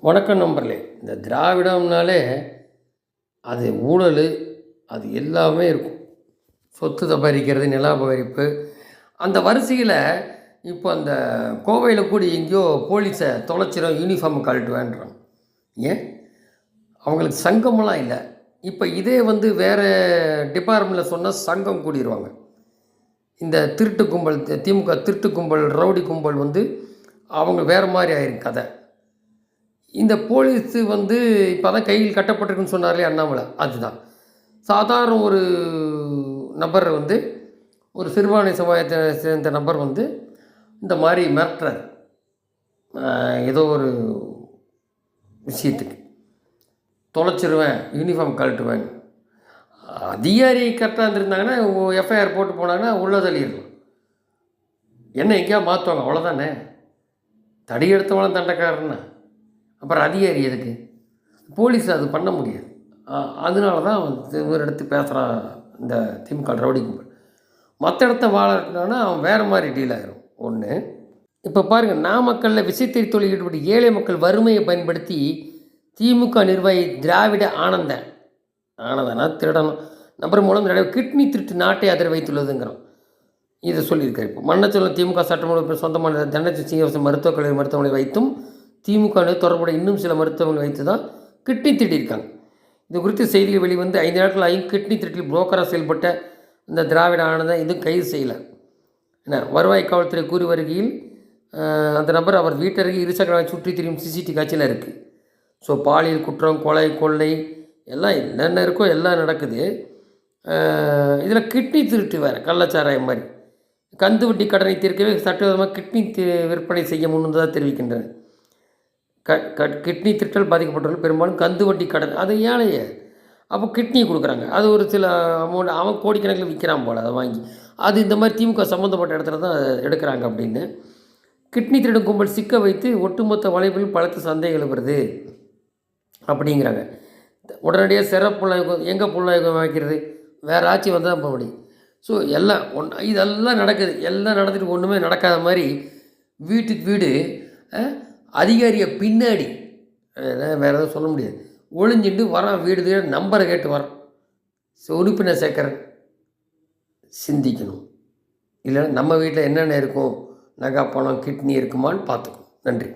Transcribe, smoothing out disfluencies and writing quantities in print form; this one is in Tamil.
வணக்கம் நண்பர்களே. இந்த திராவிடம்னாலே அது ஊழல், அது எல்லாமே இருக்கும். சொத்து அபகரிக்கிறது, நில அபகரிப்பு. அந்த வரிசையில் இப்போ அந்த கோவையில் கூடி எங்கேயோ போலீஸை தொலைச்சிரும், யூனிஃபார்ம் கழட்டுவேன்றாங்க. ஏன்? அவங்களுக்கு சங்கமெல்லாம் இல்லை. இப்போ இதே வேறு டிபார்ட்மெண்ட்டில் சொன்னால் சங்கம் கூடிடுவாங்க. இந்த திருட்டு கும்பல், திமுக திருட்டு கும்பல், ரவுடி கும்பல் அவங்க வேறு மாதிரி ஆயிரும் கதை. இந்த போலீஸு இப்போ தான் கையில் கட்டப்பட்டிருக்குன்னு சொன்னார்லே அண்ணாமலை, அதுதான். சாதாரண ஒரு நபர் ஒரு சிறுபான்மை சமுதாயத்தை சேர்ந்த நபர் இந்த மாதிரி மிரட்டுறார். ஏதோ ஒரு விஷயத்துக்கு தொலைச்சிருவேன், யூனிஃபார்ம் கழட்டுவேன். அதிகாரி கரெக்டாக இருந்திருந்தாங்கன்னா எஃப்ஐஆர் போட்டு போனாங்கன்னா உள்ள தள்ளிடலாம். என்ன எங்கேயா மாற்றுவாங்க, அவ்வளோதானே. தடி எடுத்தவங்களும் தண்டைக்காரன்னா அப்புறம் அதிகாரி எதுக்கு? போலீஸ் அது பண்ண முடியாது. அதனால தான் ஒரு இடத்து பேசுகிறான் இந்த திமுக ரவுடி கும்பல். மற்ற இடத்த வாழனா அவன் வேறு மாதிரி டீல் ஆகிரும். ஒன்று, இப்போ பாருங்கள், நாமக்கல்லில் விசைத்தறி தொழில் ஈடுபட்டு ஏழை மக்கள் வறுமையை பயன்படுத்தி திமுக நிர்வாகி திராவிட ஆனந்தனா திருடணும் நபர் மூலம் கிட்னி திருட்டு நாட்டை அதிர வைத்துள்ளதுங்கிறோம். இதை சொல்லியிருக்காரு. இப்போ மன்னச்சோளம் திமுக சட்டமன்ற சொந்தமான தண்டச்சி சீனிவாசன் மருத்துவக் கல்லூரி மருத்துவமனை வைத்தும் திமுக தொடர்புடைய இன்னும் சில மருத்துவமனை வைத்து தான் கிட்னி திருடியிருக்காங்க. இது குறித்து செய்திகள் வெளிவந்து 5 நாட்கள் ஆகியும் கிட்னி திருட்டில் புரோக்கராக செயல்பட்ட இந்த திராவிட ஆனந்தன் இது கைது செய்யலை. என்ன, வருவாய் காவல்துறை கூறி வருகையில் அந்த நபர் அவர் வீட்டருகே இருசக்கர சுற்றி திரியும் சிசிடிவி காட்சியில் இருக்குது. ஸோ பாலியல் குற்றம், கொலை, கொள்ளை எல்லாம் என்னென்ன இருக்கோ எல்லாம் நடக்குது. இதில் கிட்னி திருட்டு வேறு, கள்ளச்சாராயம் மாதிரி. கந்து வட்டி கடனை தீர்க்கவே சட்டவிரோதமாக கிட்னி விற்பனை செய்ய முன்வந்ததாக தெரிவிக்கின்றனர். கிட்னி திருட்டல் பாதிக்கப்பட்டவர்கள் பெரும்பாலும் கந்து வட்டி கடன், அது ஏழையே. அப்போ கிட்னி கொடுக்குறாங்க, அது ஒரு சில அமௌண்ட் அவன் கோடிக்கணக்கில் விற்கிறான் போல், அதை வாங்கி அது இந்த மாதிரி திமுக சம்மந்தப்பட்ட இடத்துல தான் எடுக்கிறாங்க அப்படின்னு. கிட்னி திருடும் கும்பல் சிக்க வைத்து ஒட்டுமொத்த வலைப்பில் பலத்த சந்தேகம் எழுப்புறது அப்படிங்கிறாங்க. உடனடியாக சிறப்புலகம் எங்கே புலனாய்வு வைக்கிறது, வேறு ஆட்சி வந்தால் தான் போக முடியும். ஸோ எல்லாம் இதெல்லாம் நடக்குது. எல்லாம் நடந்துட்டு ஒன்றுமே நடக்காத மாதிரி வீட்டுக்கு வீடு அதிகாரியை பின்னாடி வேறு எதுவும் சொல்ல முடியாது, ஒளிஞ்சிட்டு வரான். வீடு நம்பரை கேட்டு வரான். உறுப்பினர் சேர்க்குறேன். சிந்திக்கணும். இல்லைன்னா நம்ம வீட்டில் என்னென்ன இருக்கும், நகை, பணம், கிட்னி இருக்குமான்னு பார்த்துக்கணும். நன்றி.